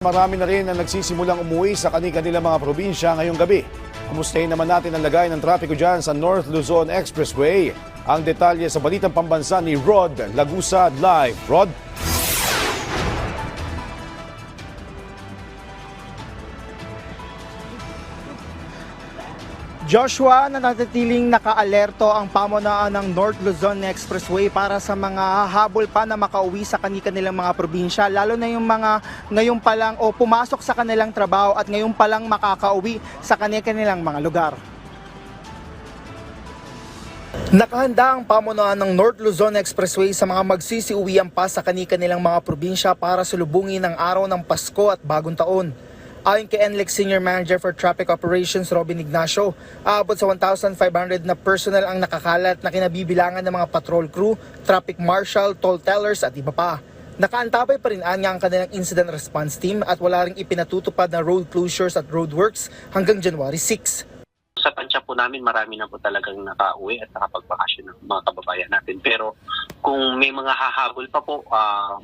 Marami na rin ang nagsisimulang umuwi sa kanilang mga probinsya ngayong gabi. Kumustahin naman natin ang lagay ng trapiko dyan sa North Luzon Expressway. Ang detalye sa Balitang Pambansa ni Rod Lagusa Live. Rod? Joshua, nanatiling naka-alerto ang pamunuan ng North Luzon Expressway para sa mga hahabol pa na makauwi sa kanilang mga probinsya, lalo na yung mga ngayon pa lang o pumasok sa kanilang trabaho at ngayon pa lang makakauwi sa kanilang mga lugar. Nakahanda ang pamunuan ng North Luzon Expressway sa mga magsisiuwian pa sa kanilang mga probinsya para sulubungin ang araw ng Pasko at Bagong Taon. Ayon kay NLEX Senior Manager for Traffic Operations Robin Ignacio, aabot sa 1,500 na personnel ang nakakalat na kinabibilangan ng mga patrol crew, traffic marshal, toll tellers at iba pa. Nakaantabay pa rin ang kanilang incident response team at wala ring ipinatutupad na road closures at roadworks hanggang January 6. Sa tansya po namin, marami na po talagang nakauwi at nakapagbakasyon ng mga kababayan natin. Pero kung may mga hahabol pa po,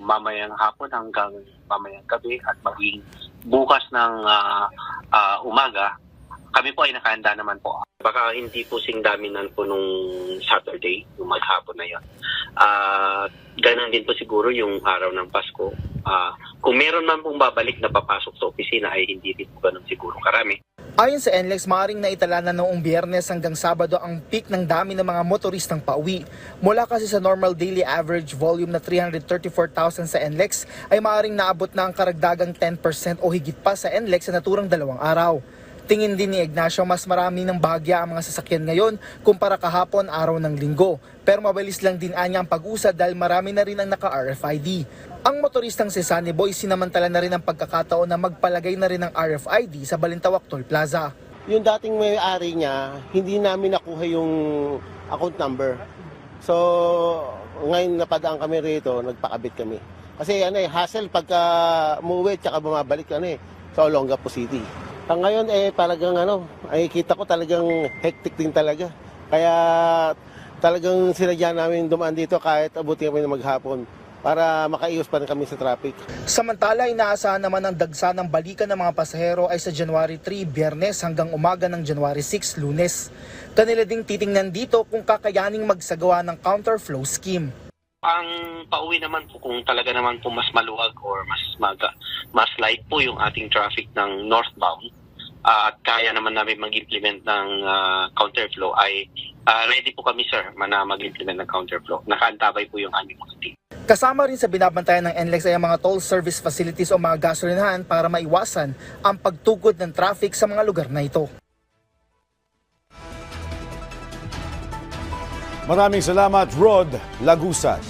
mamayang hapon hanggang mamayang gabi at maging bukas ng umaga, kami po ay nakahanda naman po. Baka hindi po sing daminan po nung Saturday, yung maghapon na yun. Ganun din po siguro yung araw ng Pasko. Kung meron man pong babalik na papasok sa opisina ay hindi din po ganun siguro karami. Ayon sa NLEX, maaaring naitala na noong Biyernes hanggang Sabado ang peak ng dami ng mga motoristang pauwi. Mula kasi sa normal daily average volume na 334,000 sa NLEX ay maaaring naabot na ang karagdagang 10% o higit pa sa NLEX sa naturang 2 araw. Tingin din ni Ignacio, mas marami ng bahagya ang mga sasakyan ngayon kumpara kahapon araw ng linggo. Pero mabilis lang din anya ang pag-usad dahil marami na rin ang naka-RFID. Ang motoristang si Sunny Boy sinamantala na rin ang pagkakataon na magpalagay na rin ng RFID sa Balintawak Toll Plaza. Yung dating may-ari niya, hindi namin nakuha yung account number. So, ngayon napadaan kami rito, nagpakabit kami. Kasi hassle pagka umuwi at bumabalik sa Olongapo City. Ngayon talagang ay kita ko talagang hectic din talaga. Kaya talagang sinadya namin dumaan dito kahit abutin kami ng maghapon para makaiwas pa rin kami sa traffic. Samantala, inaasahan naman ang dagsa ng balikan ng mga pasahero ay sa January 3, Biyernes hanggang umaga ng January 6, Lunes. Kanila ding titingnan dito kung kakayaning magsagawa ng counterflow scheme. Ang pauwi naman po kung talaga naman po mas maluwag or mas light po yung ating traffic ng northbound at kaya naman namin mag-implement ng counterflow ay ready po kami sir na mag-implement ng counterflow. Nakaantabay po yung aming mga team. Kasama rin sa binabantayan ng NLEX ay ang mga toll service facilities o mga gasolinahan para maiwasan ang pagtugod ng traffic sa mga lugar na ito. Maraming salamat, Rod Lagusa.